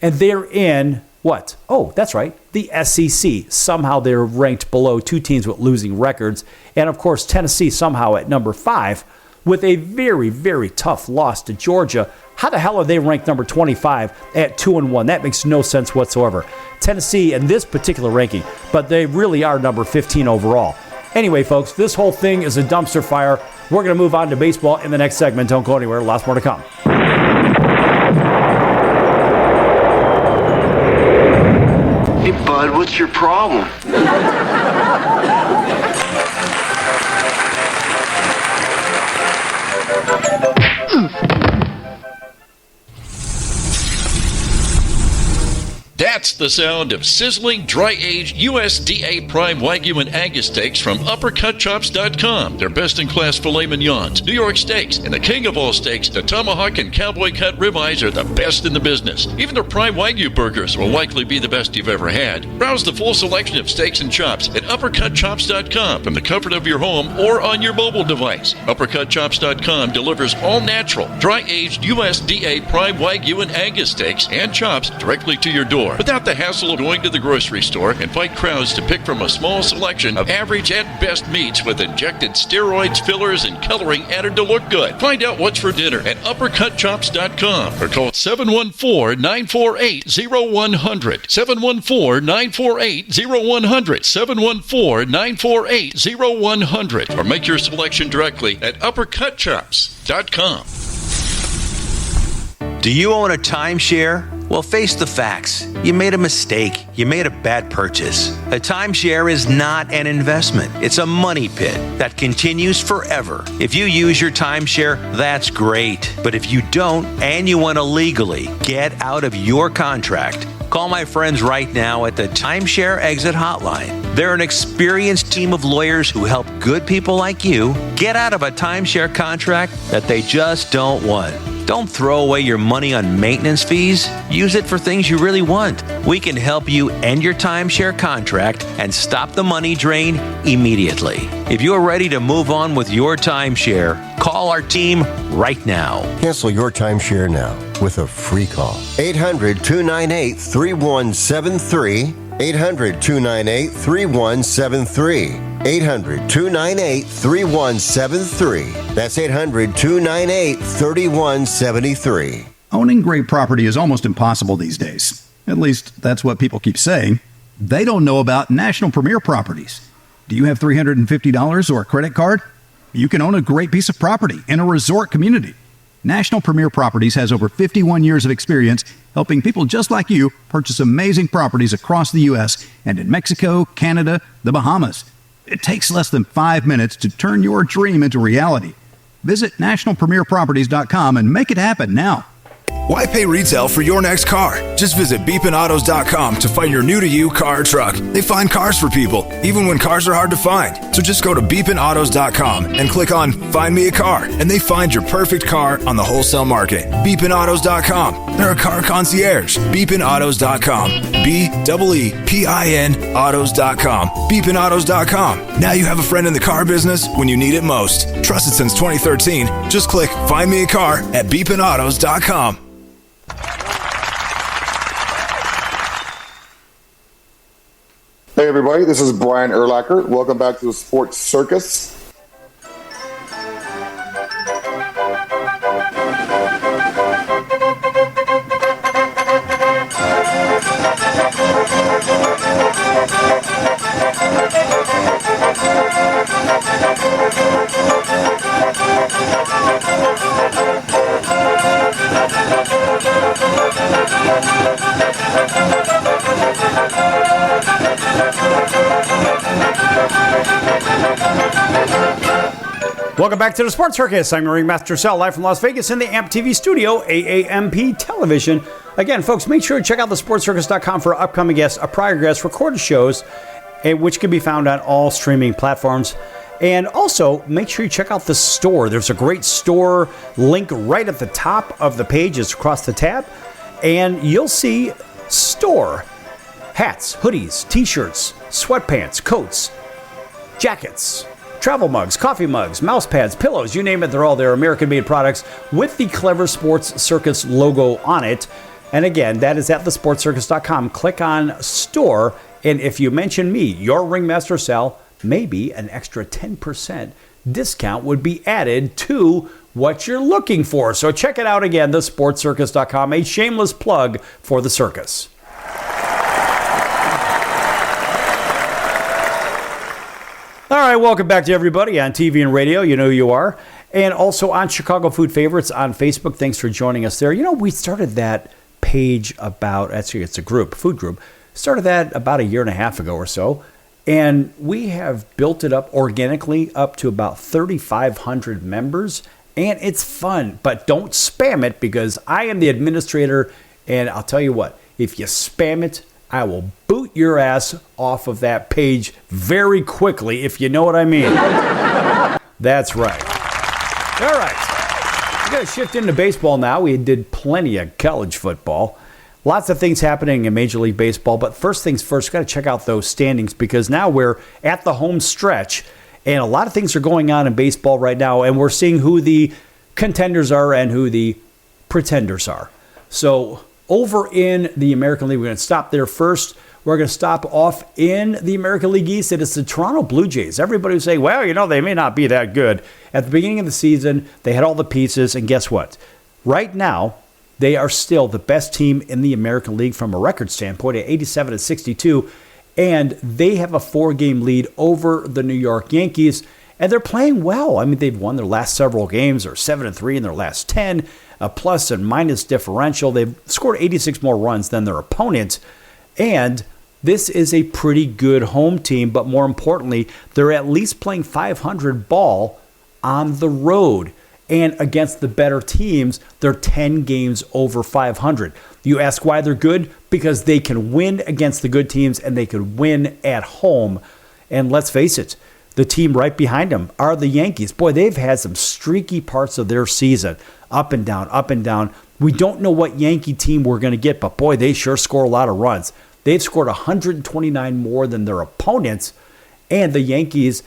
and they're in what? Oh, that's right. The SEC. Somehow they're ranked below two teams with losing records. And, of course, Tennessee somehow at number 5 with a very, very tough loss to Georgia. How the hell are they ranked number 25 at 2-1? That makes no sense whatsoever. Tennessee in this particular ranking, but they really are number 15 overall. Anyway, folks, this whole thing is a dumpster fire. We're going to move on to baseball in the next segment. Don't go anywhere. Lots more to come. Hey, bud, what's your problem? That's the sound of sizzling, dry-aged USDA Prime Wagyu and Angus steaks from UpperCutChops.com. Their best-in-class filet mignons, New York steaks, and the king of all steaks, the tomahawk and cowboy cut ribeyes are the best in the business. Even their Prime Wagyu burgers will likely be the best you've ever had. Browse the full selection of steaks and chops at UpperCutChops.com from the comfort of your home or on your mobile device. UpperCutChops.com delivers all-natural, dry-aged USDA Prime Wagyu and Angus steaks and chops directly to your door, without the hassle of going to the grocery store and fight crowds to pick from a small selection of average at best meats with injected steroids, fillers, and coloring added to look good. Find out what's for dinner at UpperCutChops.com or call 714-948-0100. 714-948-0100. 714-948-0100. Or make your selection directly at UpperCutChops.com. Do you own a timeshare? Well, face the facts. You made a mistake. You made a bad purchase. A timeshare is not an investment. It's a money pit that continues forever. If you use your timeshare, that's great. But if you don't and you want to legally get out of your contract, call my friends right now at the Timeshare Exit Hotline. They're an experienced team of lawyers who help good people like you get out of a timeshare contract that they just don't want. Don't throw away your money on maintenance fees. Use it for things you really want. We can help you end your timeshare contract and stop the money drain immediately. If you're ready to move on with your timeshare, call our team right now. Cancel your timeshare now with a free call. 800-298-3173. 800-298-3173. 800-298-3173. That's 800-298-3173. Owning great property is almost impossible these days. At least, that's what people keep saying. They don't know about National Premier Properties. Do you have $350 or a credit card? You can own a great piece of property in a resort community. National Premier Properties has over 51 years of experience helping people just like you purchase amazing properties across the U.S. and in Mexico, Canada, the Bahamas. It takes less than 5 minutes to turn your dream into reality. Visit nationalpremierproperties.com and make it happen now. Why pay retail for your next car? Just visit beepinautos.com to find your new-to-you car or truck. They find cars for people, even when cars are hard to find. So just go to beepinautos.com and click on Find Me a Car, and they find your perfect car on the wholesale market. Beepinautos.com. They're a car concierge. Beepinautos.com. BEEPIN autos.com. Beepinautos.com. Now you have a friend in the car business when you need it most. Trusted since 2013. Just click Find Me a Car at beepinautos.com. Hey everybody, this is Brian Urlacher. Welcome back to the Sports Circus. Welcome back to the Sports Circus. I'm your Ringmaster Sal, live from Las Vegas in the AMP TV studio, AAMP television. Again, folks, make sure to check out thesportscircus.com for upcoming guests, prior guests, recorded shows, which can be found on all streaming platforms. And also, make sure you check out the store. There's a great store link right at the top of the page. It's across the tab. And you'll see store hats, hoodies, t-shirts, sweatpants, coats, jackets, travel mugs, coffee mugs, mouse pads, pillows, you name it, they're all there. American-made products with the Clever Sports Circus logo on it. And again, that is at thesportscircus.com. Click on store, and if you mention me, your Ringmaster Sal, maybe an extra 10% discount would be added to what you're looking for. So check it out again, thesportscircus.com, a shameless plug for the circus. All right, welcome back to everybody on TV and radio. You know who you are. And also on Chicago Food Favorites on Facebook. Thanks for joining us there. You know, we started that page actually it's a group, food group. Started that about a year and a half ago or so. And we have built it up organically up to about 3,500 members. And it's fun, but don't spam it because I am the administrator. And I'll tell you what, if you spam it, I will boot your ass off of that page very quickly, if you know what I mean. That's right. All right. We're going to shift into baseball now. We did plenty of college football. Lots of things happening in Major League Baseball. But first things first, got to check out those standings because now we're at the home stretch. And a lot of things are going on in baseball right now. And we're seeing who the contenders are and who the pretenders are. So over in the American League, we're going to stop there first. We're going to stop off in the American League East. It is the Toronto Blue Jays. Everybody would say, well, you know, they may not be that good. At the beginning of the season, they had all the pieces, and guess what? Right now, they are still the best team in the American League from a record standpoint at 87-62, and they have a 4-game lead over the New York Yankees, and they're playing well. I mean, they've won their last several games. They're 7-3 in their last 10. A plus and minus differential. They've scored 86 more runs than their opponent. And this is a pretty good home team, but more importantly, they're at least playing 500 ball on the road. And against the better teams, they're 10 games over 500. You ask why they're good? Because they can win against the good teams and they can win at home. And let's face it, the team right behind them are the Yankees. Boy, they've had some streaky parts of their season. Up and down, up and down. We don't know what Yankee team we're going to get, but boy, they sure score a lot of runs. They've scored 129 more than their opponents, and the Yankees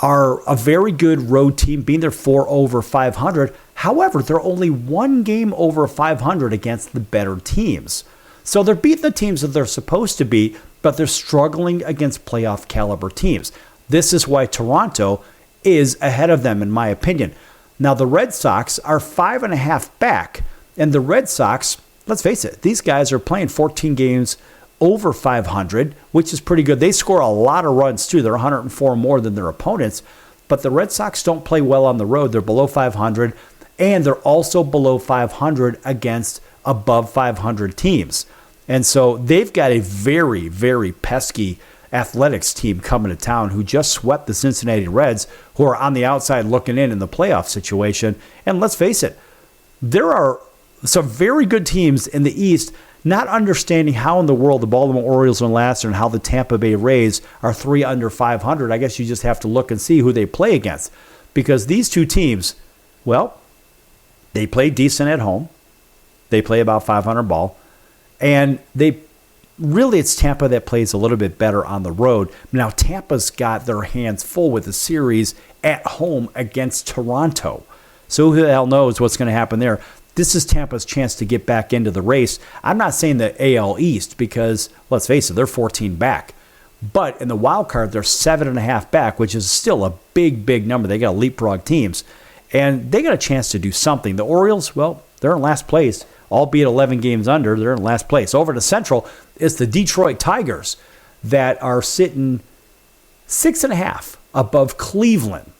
are a very good road team, being there 4 over 500. However, they're only 1 game over 500 against the better teams. So they're beating the teams that they're supposed to beat, but they're struggling against playoff caliber teams. This is why Toronto is ahead of them, in my opinion. Now, the Red Sox are 5.5 back, and the Red Sox, let's face it, these guys are playing 14 games over 500, which is pretty good. They score a lot of runs, too. They're 104 more than their opponents, but the Red Sox don't play well on the road. They're below 500, and they're also below 500 against above 500 teams. And so they've got a very, very pesky athletics team coming to town who just swept the Cincinnati Reds, who are on the outside looking in the playoff situation. And let's face it, there are some very good teams in the East not understanding how in the world the Baltimore Orioles are last and how the Tampa Bay Rays are 3 under 500. I guess you just have to look and see who they play against, because these two teams, well, they play decent at home. They play about 500 ball, and really, it's Tampa that plays a little bit better on the road. Now, Tampa's got their hands full with the series at home against Toronto. So who the hell knows what's going to happen there? This is Tampa's chance to get back into the race. I'm not saying the AL East because, let's face it, they're 14 back. But in the wild card, they're 7.5 back, which is still a big, big number. They got to leapfrog teams. And they got a chance to do something. The Orioles, well, they're in last place. Albeit 11 games under, they're in last place. Over to Central is the Detroit Tigers that are sitting 6.5 above Cleveland.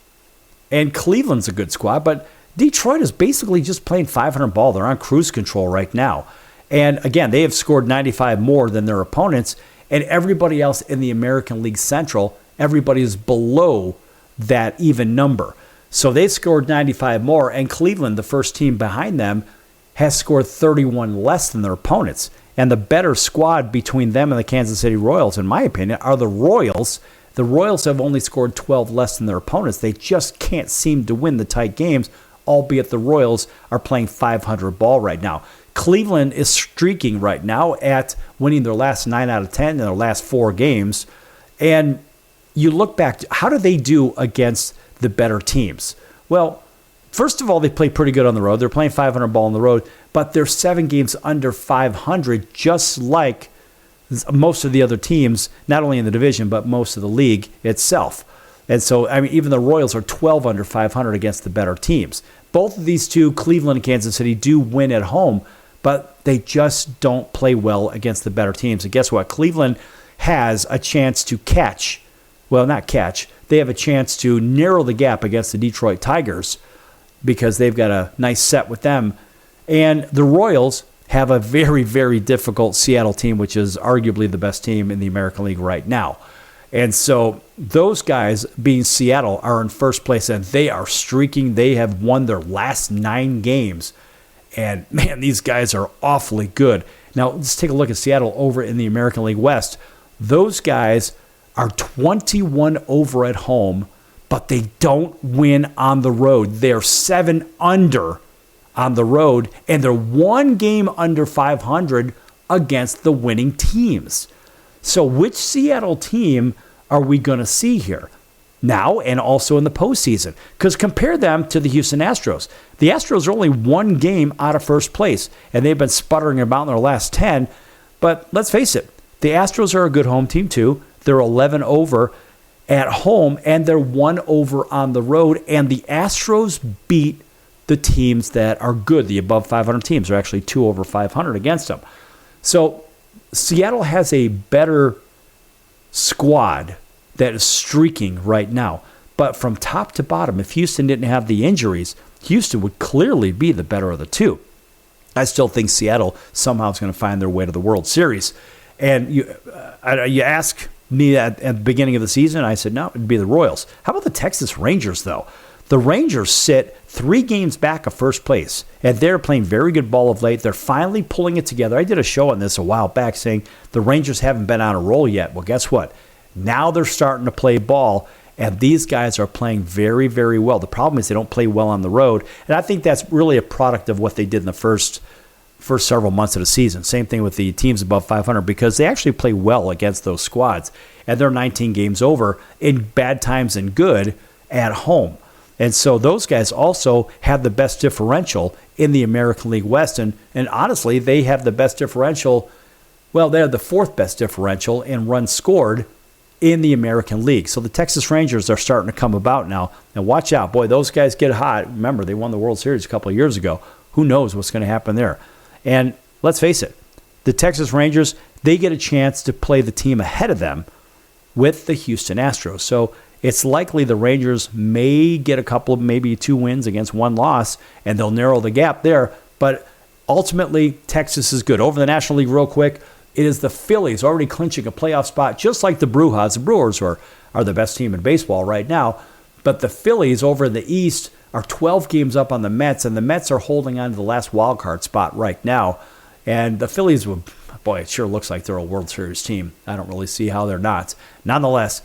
And Cleveland's a good squad, but Detroit is basically just playing 500 ball. They're on cruise control right now. And again, they have scored 95 more than their opponents. And everybody else in the American League Central, everybody is below that even number. So they scored 95 more, and Cleveland, the first team behind them, has scored 31 less than their opponents. And the better squad between them and the Kansas City Royals, in my opinion, are the Royals. The Royals have only scored 12 less than their opponents. They just can't seem to win the tight games, albeit the Royals are playing .500 ball right now. Cleveland is streaking right now at winning their last 9 out of 10 in their last 4 games. And you look back, how do they do against the better teams? Well, first of all, they play pretty good on the road. They're playing .500 ball on the road, but they're 7 games under .500, just like most of the other teams, not only in the division, but most of the league itself. And so, I mean, even the Royals are 12 under .500 against the better teams. Both of these two, Cleveland and Kansas City, do win at home, but they just don't play well against the better teams. And guess what? Cleveland has a chance to catch. Well, not catch. They have a chance to narrow the gap against the Detroit Tigers because they've got a nice set with them. And the Royals have a very, very difficult Seattle team, which is arguably the best team in the American League right now. And so those guys, being Seattle, are in first place, and they are streaking. They have won their last 9 games. And, man, these guys are awfully good. Now, let's take a look at Seattle over in the American League West. Those guys are 21 over at home, but they don't win on the road. They're 7 under on the road, and they're 1 game under .500 against the winning teams. So which Seattle team are we going to see here now and also in the postseason? Because compare them to the Houston Astros. The Astros are only 1 game out of first place, and they've been sputtering about in their last 10. But let's face it, the Astros are a good home team too. They're 11 over at home, and they're 1 over on the road. And the Astros beat the teams that are good. The above .500 teams are actually 2 over .500 against them. So Seattle has a better squad that is streaking right now. But from top to bottom, if Houston didn't have the injuries, Houston would clearly be the better of the two. I still think Seattle somehow is going to find their way to the World Series. And you ask me at the beginning of the season, I said, no, it'd be the Royals. How about the Texas Rangers, though? The Rangers sit 3 games back of first place, and they're playing very good ball of late. They're finally pulling it together. I did a show on this a while back saying the Rangers haven't been on a roll yet. Well, guess what? Now they're starting to play ball, and these guys are playing very, very well. The problem is they don't play well on the road, and I think that's really a product of what they did in the first several months of the season. Same thing with the teams above .500 because they actually play well against those squads, and they're 19 games over in bad times and good at home. And so those guys also have the best differential in the American League West. And honestly, they have the best differential. Well, they have the 4th best differential in runs scored in the American League. So the Texas Rangers are starting to come about now. And watch out. Boy, those guys get hot. Remember, they won the World Series a couple of years ago. Who knows what's going to happen there? And let's face it, the Texas Rangers, they get a chance to play the team ahead of them with the Houston Astros. So it's likely the Rangers may get a couple, maybe 2 wins against 1 loss, and they'll narrow the gap there. But ultimately, Texas is good. Over the National League real quick, it is the Phillies already clinching a playoff spot, just like the Brujas. The Brewers are the best team in baseball right now. But the Phillies over in the East are 12 games up on the Mets, and the Mets are holding on to the last wild card spot right now. And the Phillies, boy, it sure looks like they're a World Series team. I don't really see how they're not. Nonetheless,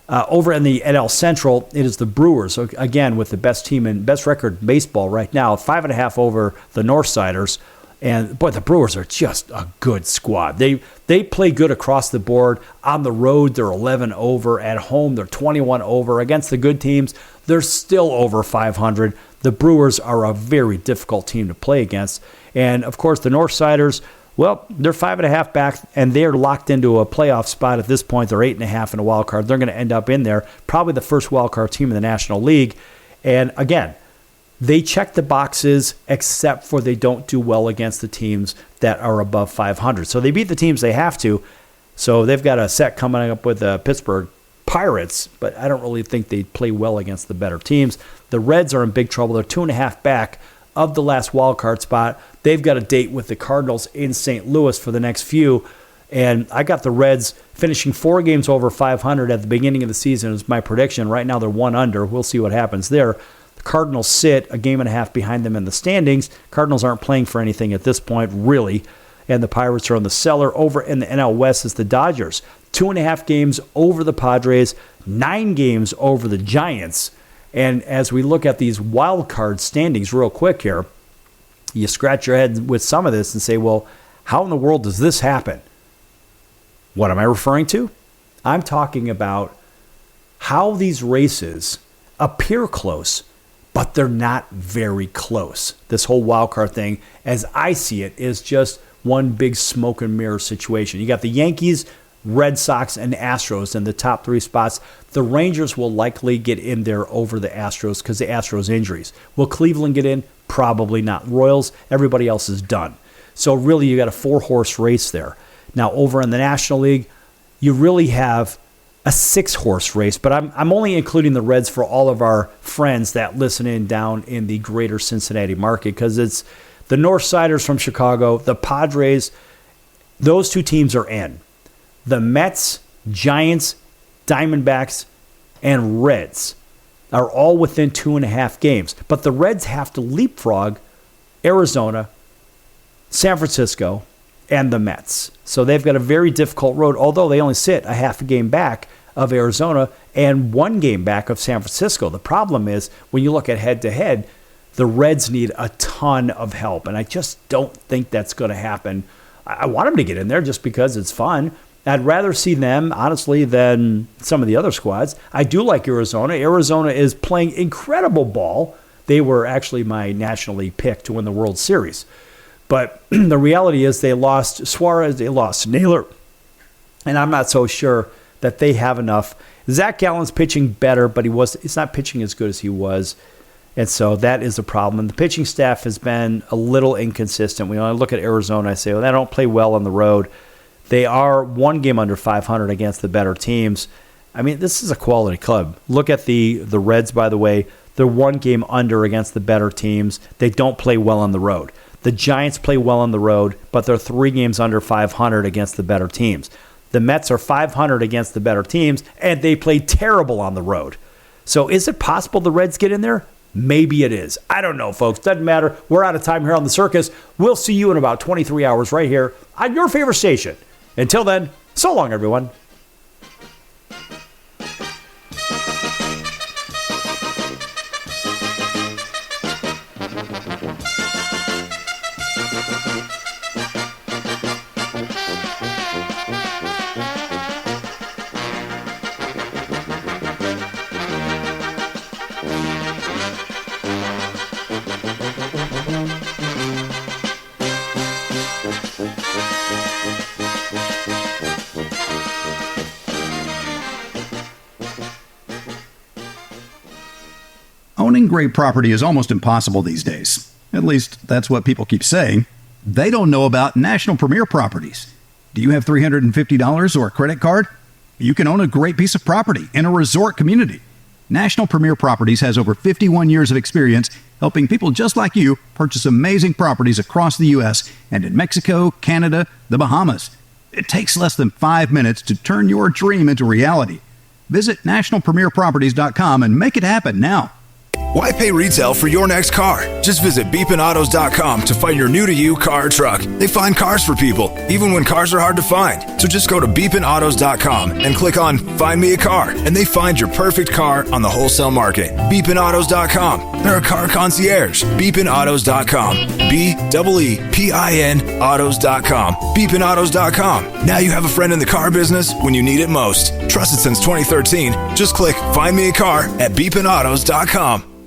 over in the NL Central, it is the Brewers, again, with the best team and best record in baseball right now, 5.5 over the Northsiders. And, boy, the Brewers are just a good squad. They play good across the board. On the road, they're 11 over. At home, they're 21 over. Against the good teams, they're still over .500. The Brewers are a very difficult team to play against. And, of course, the Northsiders, well, they're 5.5 back, and they're locked into a playoff spot at this point. They're 8.5 in a wild card. They're going to end up in there, probably the first wild card team in the National League. And, again, they check the boxes, except for they don't do well against the teams that are above .500. So they beat the teams they have to. So they've got a set coming up with the Pittsburgh Pirates, but I don't really think they play well against the better teams. The Reds are in big trouble. They're 2.5 back of the last wild card spot. They've got a date with the Cardinals in St. Louis for the next few. And I got the Reds finishing 4 games over .500 at the beginning of the season is my prediction. Right now they're 1 under. We'll see what happens there. The Cardinals sit a game and a half behind them in the standings. Cardinals aren't playing for anything at this point, really. And the Pirates are on the cellar. Over in the NL West is the Dodgers. 2.5 games over the Padres, 9 games over the Giants. And as we look at these wild card standings real quick here, you scratch your head with some of this and say, well, how in the world does this happen? What am I referring to? I'm talking about how these races appear close, but they're not very close. This whole wild card thing, as I see it, is just one big smoke and mirror situation. You got the Yankees, Red Sox, and Astros in the top 3 spots. The Rangers will likely get in there over the Astros because the Astros injuries. Will Cleveland get in? Probably not. Royals, everybody else is done. So really you got a 4-horse race there. Now over in the National League, you really have a 6-horse race, but I'm only including the Reds for all of our friends that listen in down in the greater Cincinnati market, because it's the Northsiders from Chicago, the Padres, those 2 teams are in. The Mets, Giants, Diamondbacks, and Reds are all within 2.5 games. But the Reds have to leapfrog Arizona, San Francisco, and the Mets. So they've got a very difficult road, although they only sit a half a game back of Arizona and 1 game back of San Francisco. The problem is when you look at head-to-head, the Reds need a ton of help, and I just don't think that's going to happen. I want them to get in there just because it's fun. I'd rather see them, honestly, than some of the other squads. I do like Arizona. Arizona is playing incredible ball. They were actually my National League pick to win the World Series. But the reality is they lost Suarez, they lost Naylor, and I'm not so sure that they have enough. Zach Gallen's pitching better, but he's not pitching as good as he was. And so that is a problem. And the pitching staff has been a little inconsistent. When I look at Arizona, I say, well, they don't play well on the road. They are 1 game under 500 against the better teams. I mean, this is a quality club. Look at the Reds, by the way. They're 1 game under against the better teams. They don't play well on the road. The Giants play well on the road, but they're 3 games under 500 against the better teams. The Mets are 500 against the better teams, and they play terrible on the road. So is it possible the Reds get in there? Maybe it is. I don't know, folks. Doesn't matter. We're out of time here on The Circus. We'll see you in about 23 hours right here on your favorite station. Until then, so long, everyone. Owning great property is almost impossible these days. At least, that's what people keep saying. They don't know about National Premier Properties. Do you have $350 or a credit card? You can own a great piece of property in a resort community. National Premier Properties has over 51 years of experience helping people just like you purchase amazing properties across the U.S. and in Mexico, Canada, the Bahamas. It takes less than 5 minutes to turn your dream into reality. Visit nationalpremierproperties.com and make it happen now. Why pay retail for your next car? Just visit beepinautos.com to find your new-to-you car or truck. They find cars for people, even when cars are hard to find. So just go to beepinautos.com and click on Find Me a Car, and they find your perfect car on the wholesale market. Beepinautos.com. They're a car concierge. Beepinautos.com. B-E-E-P-I-N autos.com. Beepinautos.com. Now you have a friend in the car business when you need it most. Trusted since 2013. Just click Find Me a Car at beepinautos.com.